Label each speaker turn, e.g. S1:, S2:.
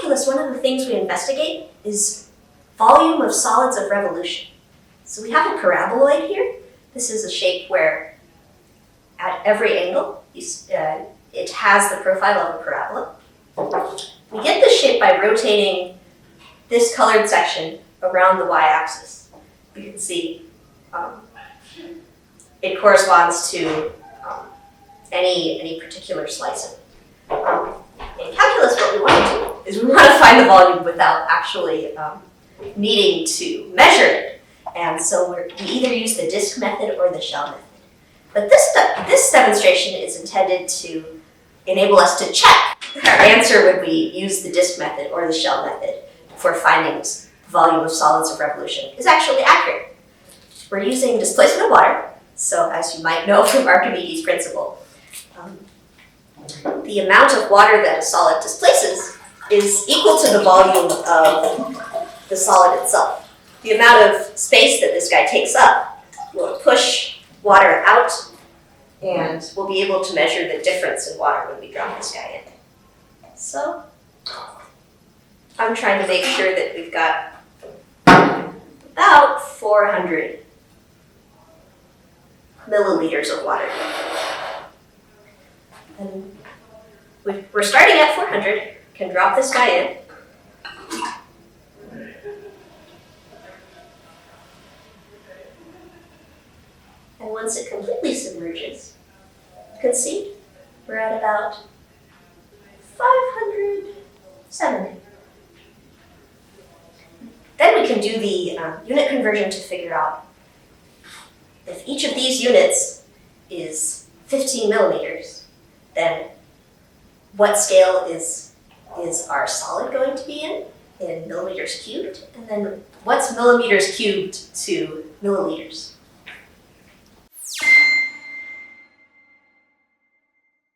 S1: calculus, one of the things we investigate is volume of solids of revolution. So we have a paraboloid here. This is a shape where at every angle, it has the profile of a parabola. We get this shape by rotating this colored section around the y-axis. You can see it corresponds to any particular slice of it. In calculus, what we want to do is we want to find the volume without actually needing to measure it. And so we either use the disk method or the shell method. But this demonstration is intended to enable us to check our answer when we use the disk method or the shell method for finding volume of solids of revolution is actually accurate. We're using displacement of water. So as you might know from Archimedes' principle, the amount of water that a solid displaces is equal to the volume of the solid itself. The amount of space that this guy takes up will push water out, and we'll be able to measure the difference in water when we drop this guy in. So I'm trying to make sure that we've got about 400 milliliters of water. And we're starting at 400, can drop this guy in. And once it completely submerges, you can see we're at about 570. Then we can do the unit conversion to figure out if each of these units is 15 millimeters, then what scale is our solid going to be in millimeters cubed? And then what's millimeters cubed to milliliters?